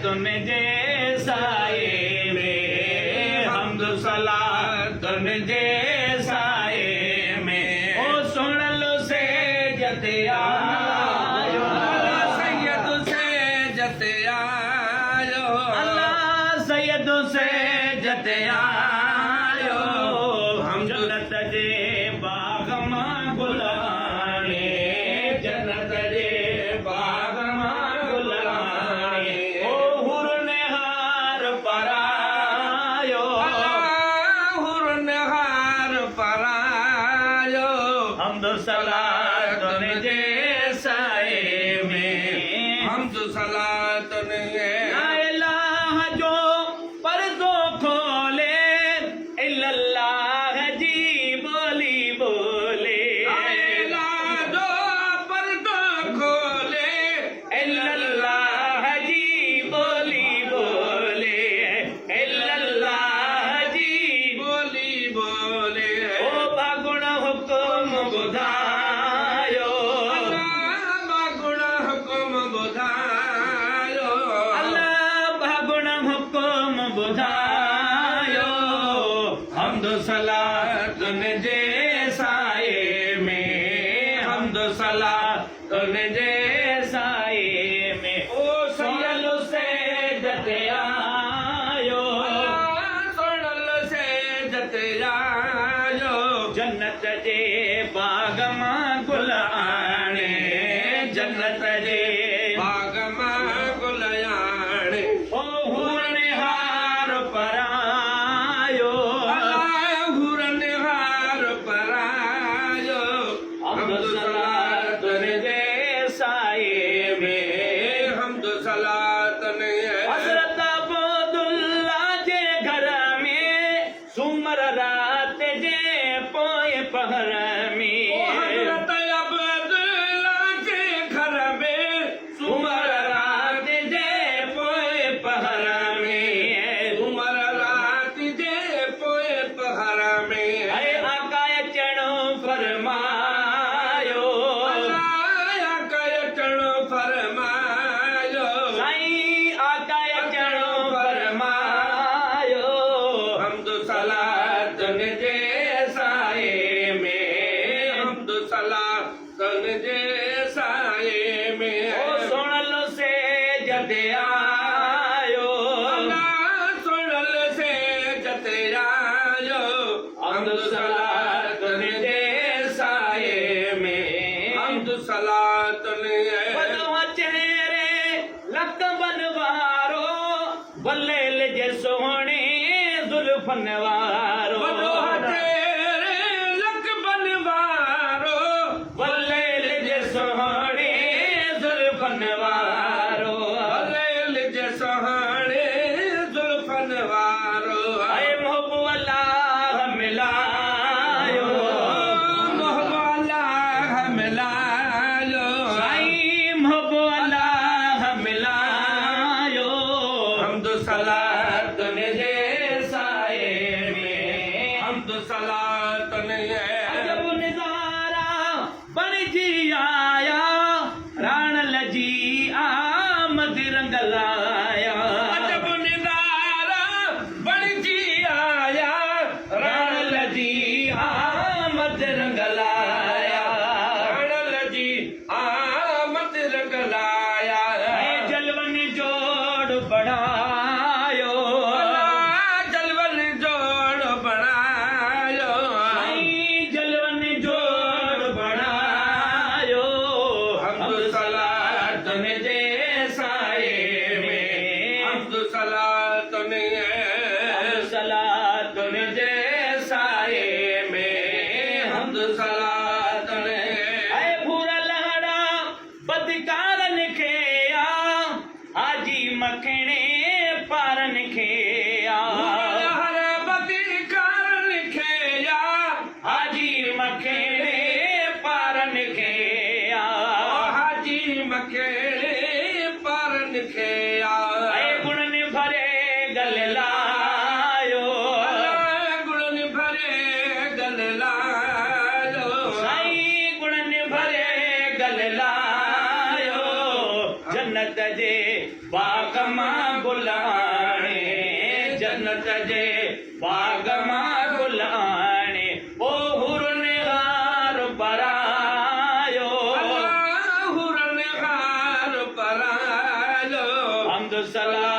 तुनजे साए में हमद सलाह तुनजे साए में ओ सुन लो से जते आयो सैयद से जते आयो अल्लाह सैयद से जते आयो हम जन्नत जे बाग मां गुलाने जन्नत जे बाग मां गुलाने ओ हुरने हार परायो हुरने हार परायो हमद सलाह तुनजे साए में हमद सलाह तुनजे ला इलाह जो पर्दो खोले इल्लल्लाह जी बोली बोले ला इलाह जो पर्दो खोले इल्लल्लाह जी बोली बोले इल्लल्लाह जी बोली बोले ओ बागुण हुक्म बुधायो बागुण हुक्म बुधायो अल्लाह बागुण हुक्म बुधायो हमद सलाह तुनजे साए में हमद सलाह तुनजे साए में ओ सोनल से जते आयो सोनल से जते आयो जन्नत जे बाग मां गुल आणे जन्नत जे बाग मां गुल आणे ओ हुरने हार परायो हुरने हार परायो हमद सलाह तुनजे साए में हमद सलाह तुनजे हज़रत अब्दुल्ला जे घर में सुमर रात जे पोए पहर में हज़रत अब्दुल्ला जे घर में सुमर रात जे पोए पहर में सुमर रात जे पोए पहर में अरे आकाए चढ़ो फरमायो आकाए चढ़ो फरमायो साईं आकाए चढ़ो फरमायो हमद सलाह तुनजे साए में हमद सलाह तुनजे साए में ओ सोनल से जते आयो सोनल से जते आयो हमद सलाह तुनजे साए में हमद सलाह तुनजे बदवा चेहरे लक बनवारो बल्लेल जे सोहणे जुल्फन वारो बदवा चेहरे लक बनवारो बल्लेल जे सोहणे जुल्फन वारो बल्लेल जे सोहणे जुल्फन वारो ऐ मोहब्बत अल्लाह मिलायो मोहब्बत अल्लाह मिलायो साईं मोहब्बत अल्लाह मिलायो हमद सलाह तुनजे साए में हमद सलाह तुनजे अजब नज़ारा बन जी आया राण लजी आमद रंग लाया अजब नज़ारा बन जी आया राण लजी आमद रंग लाया राण लजी आमद रंग लाया जलवन जोड़ बढ़ायो जलवन जोड़ बढ़ायो जलवन जोड़ बढ़ायो हमद सलाह तुनजे साए में हमद सलाह तुनजे हमद सलाह तुनजे साए में हमद सलाह तुनजे ऐ भूरा लहड़ा बदकारन खे हाजी मखणे पारन खे हर बदकारन खे हाजी मखणे पारन खे हाजी मखणे पारन खे ऐ गुणन भरे गल लायो गुणन भरे गल लायो साईं गुणन भरे गल लायो जन्नत जे बाग मां गुल आणे जन्नत जे बाग मां गुल आणे ओ हुरनिहार परायो हुरनिहार परायो हमद सलाम